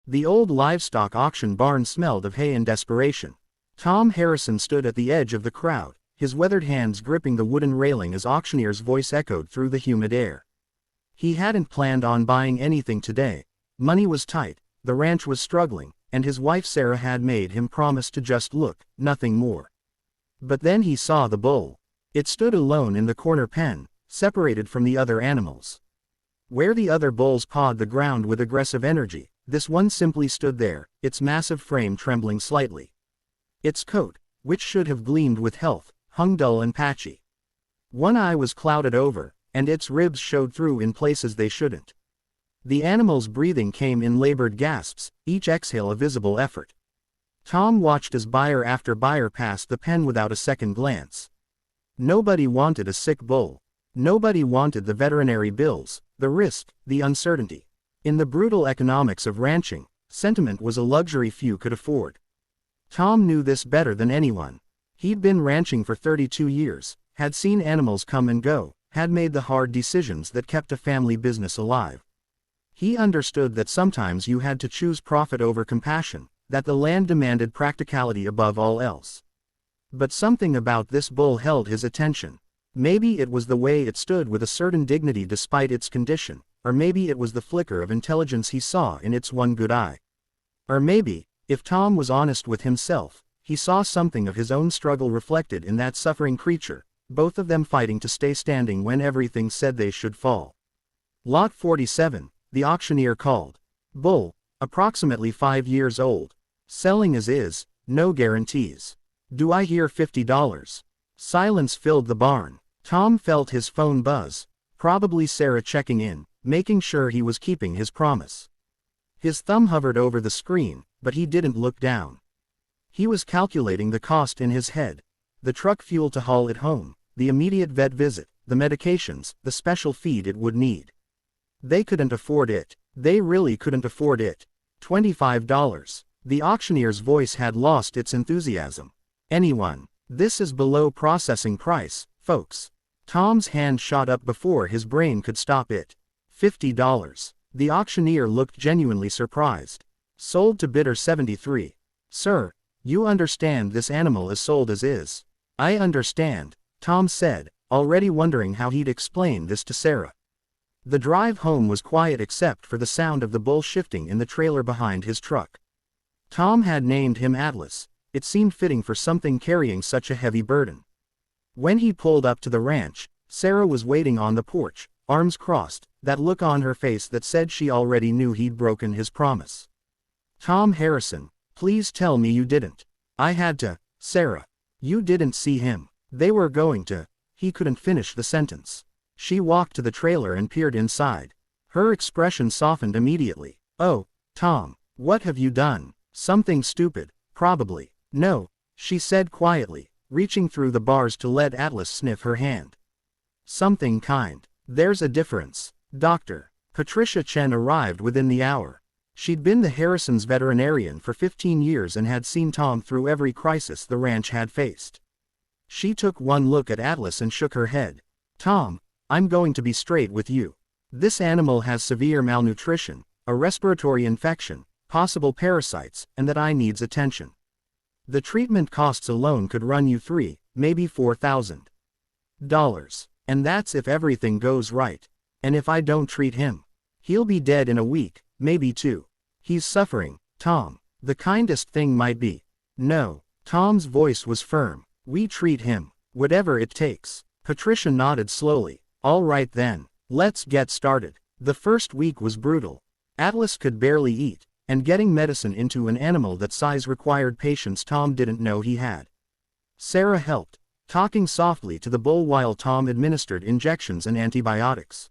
The old livestock auction barn smelled of hay and desperation. Tom Harrison stood at the edge of the crowd, his weathered hands gripping the wooden railing as auctioneer's voice echoed through the humid air. He hadn't planned on buying anything today. Money was tight, the ranch was struggling, and his wife Sarah had made him promise to just look, nothing more. But then he saw the bull. It stood alone in the corner pen, separated from the other animals. Where the other bulls pawed the ground with aggressive energy, this one simply stood there, its massive frame trembling slightly. Its coat, which should have gleamed with health, hung dull and patchy. One eye was clouded over, and its ribs showed through in places they shouldn't. The animal's breathing came in labored gasps, each exhale a visible effort. Tom watched as buyer after buyer passed the pen without a second glance. Nobody wanted a sick bull. Nobody wanted the veterinary bills, the risk, the uncertainty. In the brutal economics of ranching, sentiment was a luxury few could afford. Tom knew this better than anyone. He'd been ranching for 32 years, had seen animals come and go, had made the hard decisions that kept a family business alive. He understood that sometimes you had to choose profit over compassion, that the land demanded practicality above all else. But something about this bull held his attention. Maybe it was the way it stood with a certain dignity despite its condition, or maybe it was the flicker of intelligence he saw in its one good eye. Or maybe, if Tom was honest with himself, he saw something of his own struggle reflected in that suffering creature, both of them fighting to stay standing when everything said they should fall. Lot 47, the auctioneer called. Bull, approximately 5 years old. Selling as is, no guarantees. Do I hear $50? Silence filled the barn. Tom felt his phone buzz. Probably Sarah checking in, making sure he was keeping his promise. His thumb hovered over the screen, but he didn't look down. He was calculating the cost in his head. The truck fuel to haul it home, the immediate vet visit, the medications, the special feed it would need. They couldn't afford it. They really couldn't afford it. $25. The auctioneer's voice had lost its enthusiasm. Anyone. This is below processing price, folks. Tom's hand shot up before his brain could stop it. $50. The auctioneer looked genuinely surprised. Sold to bidder 73. Sir, you understand this animal is sold as is. I understand, Tom said, already wondering how he'd explain this to Sarah. The drive home was quiet except for the sound of the bull shifting in the trailer behind his truck. Tom had named him Atlas. It seemed fitting for something carrying such a heavy burden. When he pulled up to the ranch, Sarah was waiting on the porch, arms crossed, that look on her face that said she already knew he'd broken his promise. Tom Harrison, please tell me you didn't. I had to, Sarah. You didn't see him. They were going to. He couldn't finish the sentence. She walked to the trailer and peered inside. Her expression softened immediately. Oh, Tom, what have you done? Something stupid, probably. No, she said quietly, reaching through the bars to let Atlas sniff her hand. Something kind. There's a difference. Dr. Patricia Chen arrived within the hour. She'd been the Harrisons' veterinarian for 15 years and had seen Tom through every crisis the ranch had faced. She took one look at Atlas and shook her head. Tom, I'm going to be straight with you. This animal has severe malnutrition, a respiratory infection, possible parasites, and that I needs attention. The treatment costs alone could run you $3, maybe $4,000. And that's if everything goes right. And if I don't treat him, he'll be dead in a week, maybe 2. He's suffering, Tom. The kindest thing might be. No. Tom's voice was firm. We treat him. Whatever it takes. Patricia nodded slowly. All right then. Let's get started. The first week was brutal. Atlas could barely eat, and getting medicine into an animal that size required patience Tom didn't know he had. Sarah helped, talking softly to the bull while Tom administered injections and antibiotics.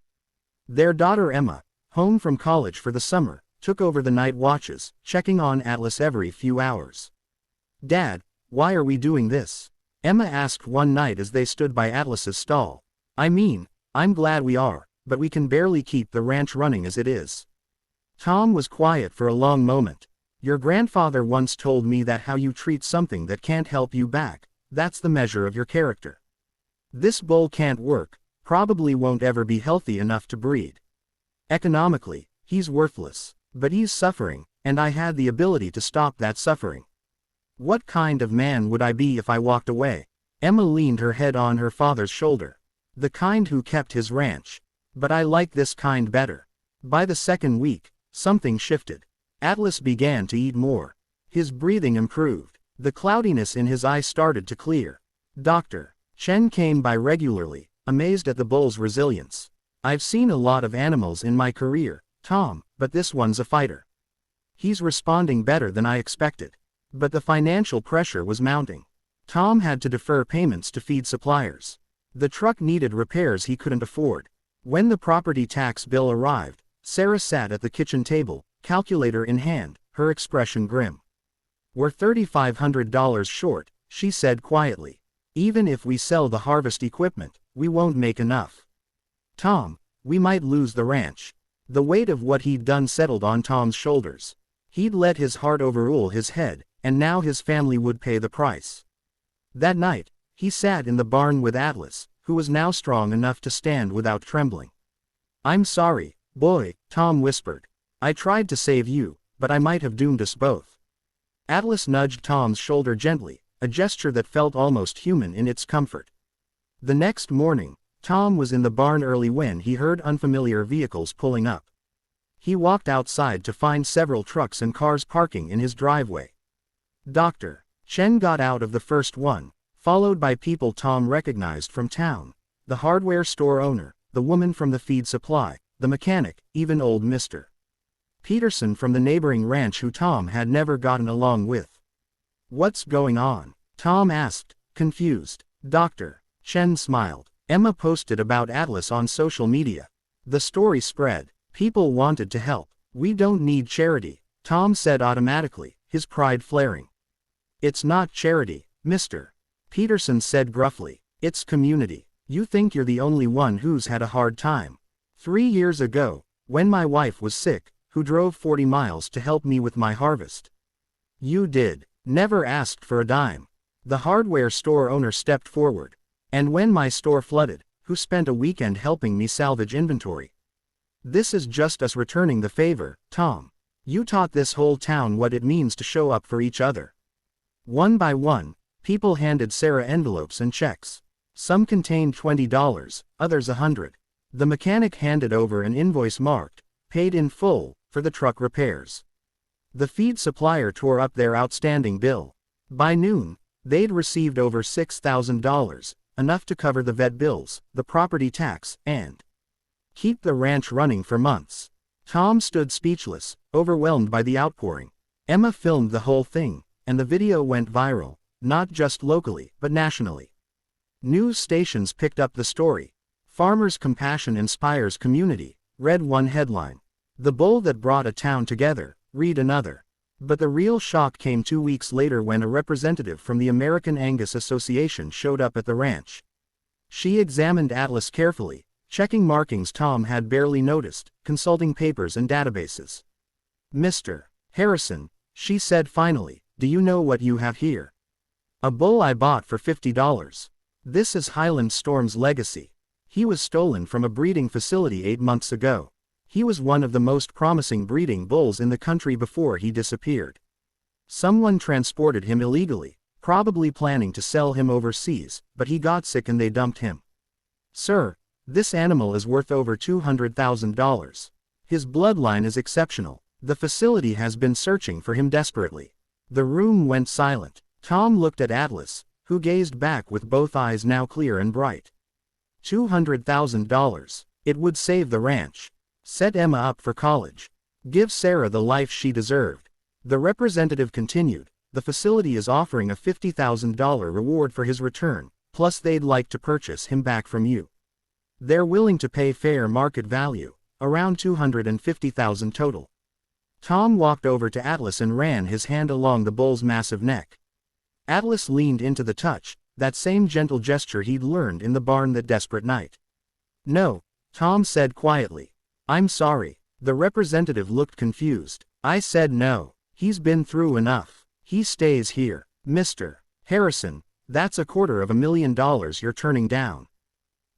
Their daughter Emma, home from college for the summer, took over the night watches, checking on Atlas every few hours. Dad, why are we doing this? Emma asked one night as they stood by Atlas's stall. I mean, I'm glad we are, but we can barely keep the ranch running as it is. Tom was quiet for a long moment. Your grandfather once told me that how you treat something that can't help you back, that's the measure of your character. This bull can't work, probably won't ever be healthy enough to breed. Economically, he's worthless, but he's suffering, and I had the ability to stop that suffering. What kind of man would I be if I walked away? Emma leaned her head on her father's shoulder. The kind who kept his ranch. But I like this kind better. By the second week, something shifted. Atlas began to eat more. His breathing improved. The cloudiness in his eyes started to clear. Dr. Chen came by regularly, amazed at the bull's resilience. I've seen a lot of animals in my career, Tom, but this one's a fighter. He's responding better than I expected. But the financial pressure was mounting. Tom had to defer payments to feed suppliers. The truck needed repairs he couldn't afford. When the property tax bill arrived, Sarah sat at the kitchen table, calculator in hand, her expression grim. We're $3,500 short, she said quietly. Even if we sell the harvest equipment, we won't make enough. Tom, we might lose the ranch. The weight of what he'd done settled on Tom's shoulders. He'd let his heart overrule his head, and now his family would pay the price. That night, he sat in the barn with Atlas, who was now strong enough to stand without trembling. I'm sorry, boy, Tom whispered. I tried to save you, but I might have doomed us both. Atlas nudged Tom's shoulder gently, a gesture that felt almost human in its comfort. The next morning, Tom was in the barn early when he heard unfamiliar vehicles pulling up. He walked outside to find several trucks and cars parking in his driveway. Dr. Chen got out of the first one, followed by people Tom recognized from town. The hardware store owner, the woman from the feed supply, the mechanic, even old Mr. Peterson from the neighboring ranch who Tom had never gotten along with. What's going on? Tom asked, confused. Dr. Chen smiled. Emma posted about Atlas on social media. The story spread. People wanted to help. We don't need charity, Tom said automatically, his pride flaring. It's not charity, Mr. Peterson said gruffly. It's community. You think you're the only one who's had a hard time. 3 years ago, when my wife was sick, who drove 40 miles to help me with my harvest. You did. Never asked for a dime. The hardware store owner stepped forward. And when my store flooded, who spent a weekend helping me salvage inventory. This is just us returning the favor, Tom. You taught this whole town what it means to show up for each other. One by one, people handed Sarah envelopes and checks. Some contained $20, others $100. The mechanic handed over an invoice marked, paid in full, for the truck repairs. The feed supplier tore up their outstanding bill. By noon, they'd received over $6,000, enough to cover the vet bills, the property tax, and keep the ranch running for months. Tom stood speechless, overwhelmed by the outpouring. Emma filmed the whole thing, and the video went viral, not just locally, but nationally. News stations picked up the story. Farmers' Compassion Inspires Community, read one headline. The bull that brought a town together, read another. But the real shock came 2 weeks later when a representative from the American Angus Association showed up at the ranch. She examined Atlas carefully, checking markings Tom had barely noticed, consulting papers and databases. Mr. Harrison, she said finally, do you know what you have here? A bull I bought for $50. This is Highland Storm's legacy. He was stolen from a breeding facility 8 months ago. He was one of the most promising breeding bulls in the country before he disappeared. Someone transported him illegally, probably planning to sell him overseas, but he got sick and they dumped him. Sir, this animal is worth over $200,000. His bloodline is exceptional. The facility has been searching for him desperately. The room went silent. Tom looked at Atlas, who gazed back with both eyes now clear and bright. $200,000. It would save the ranch. Set Emma up for college. Give Sarah the life she deserved. The representative continued, the facility is offering a $50,000 reward for his return, plus they'd like to purchase him back from you. They're willing to pay fair market value, around $250,000 total. Tom walked over to Atlas and ran his hand along the bull's massive neck. Atlas leaned into the touch, that same gentle gesture he'd learned in the barn that desperate night. No, Tom said quietly. I'm sorry. The representative looked confused. I said no. He's been through enough. He stays here. Mr. Harrison, that's $250,000 you're turning down.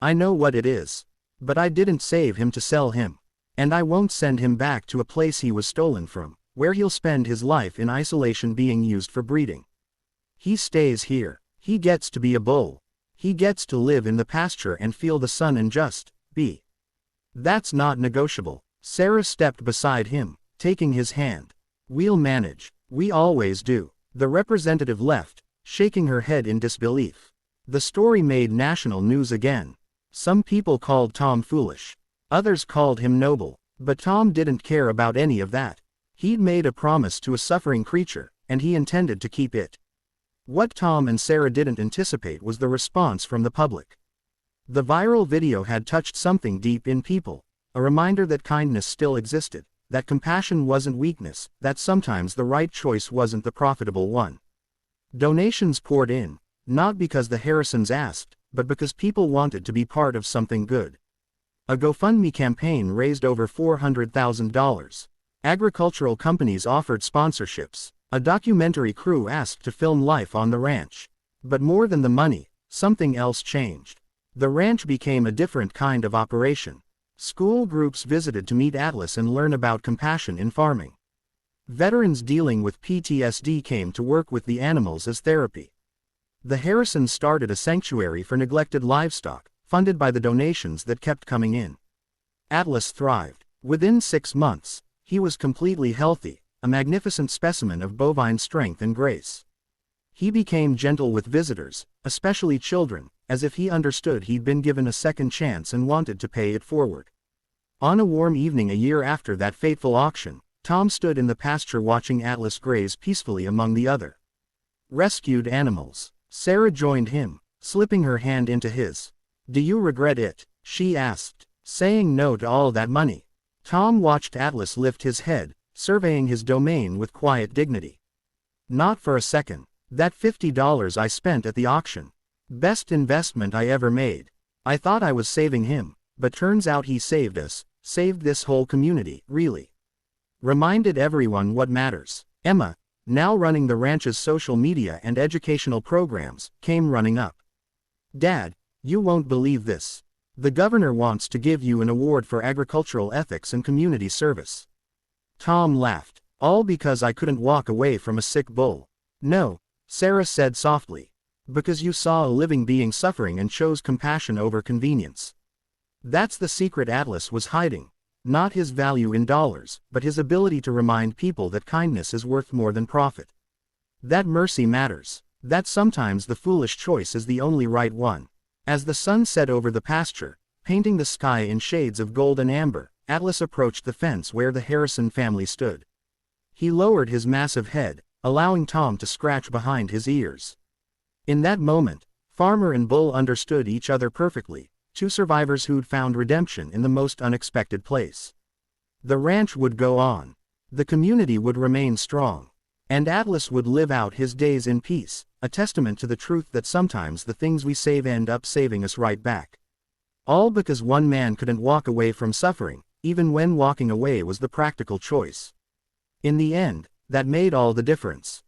I know what it is. But I didn't save him to sell him. And I won't send him back to a place he was stolen from. where he'll spend his life in isolation being used for breeding. He stays here. He gets to be a bull. He gets to live in the pasture and feel the sun and just be. That's not negotiable. Sarah stepped beside him, taking his hand. We'll manage. We always do. The representative left, shaking her head in disbelief. The story made national news again. Some people called Tom foolish. Others called him noble. But Tom didn't care about any of that. He'd made a promise to a suffering creature, and he intended to keep it. What Tom and Sarah didn't anticipate was the response from the public. The viral video had touched something deep in people, a reminder that kindness still existed, that compassion wasn't weakness, that sometimes the right choice wasn't the profitable one. Donations poured in, not because the Harrisons asked, but because people wanted to be part of something good. A GoFundMe campaign raised over $400,000. Agricultural companies offered sponsorships. A documentary crew asked to film life on the ranch. But more than the money, something else changed. The ranch became a different kind of operation. School groups visited to meet Atlas and learn about compassion in farming. Veterans dealing with PTSD came to work with the animals as therapy. The Harrisons started a sanctuary for neglected livestock, funded by the donations that kept coming in. Atlas thrived. Within 6 months, he was completely healthy, a magnificent specimen of bovine strength and grace. He became gentle with visitors, especially children, as if he understood he'd been given a second chance and wanted to pay it forward. On a warm evening a year after that fateful auction, Tom stood in the pasture watching Atlas graze peacefully among the other rescued animals. Sarah joined him, slipping her hand into his. "Do you regret it?" she asked, saying no to all that money. Tom watched Atlas lift his head, surveying his domain with quiet dignity. "Not for a second. That $50 I spent at the auction. Best investment I ever made. I thought I was saving him, but turns out he saved us, saved this whole community, really. Reminded everyone what matters." Emma, now running the ranch's social media and educational programs, came running up. "Dad, you won't believe this. The governor wants to give you an award for agricultural ethics and community service." Tom laughed. "All because I couldn't walk away from a sick bull." "No," Sarah said softly. "Because you saw a living being suffering and chose compassion over convenience. That's the secret Atlas was hiding. Not his value in dollars, but his ability to remind people that kindness is worth more than profit. That mercy matters. That sometimes the foolish choice is the only right one." As the sun set over the pasture, painting the sky in shades of gold and amber, Atlas approached the fence where the Harrison family stood. He lowered his massive head, allowing Tom to scratch behind his ears. In that moment, farmer and bull understood each other perfectly, two survivors who'd found redemption in the most unexpected place. The ranch would go on. The community would remain strong. And Atlas would live out his days in peace, a testament to the truth that sometimes the things we save end up saving us right back. All because one man couldn't walk away from suffering, even when walking away was the practical choice. In the end, that made all the difference.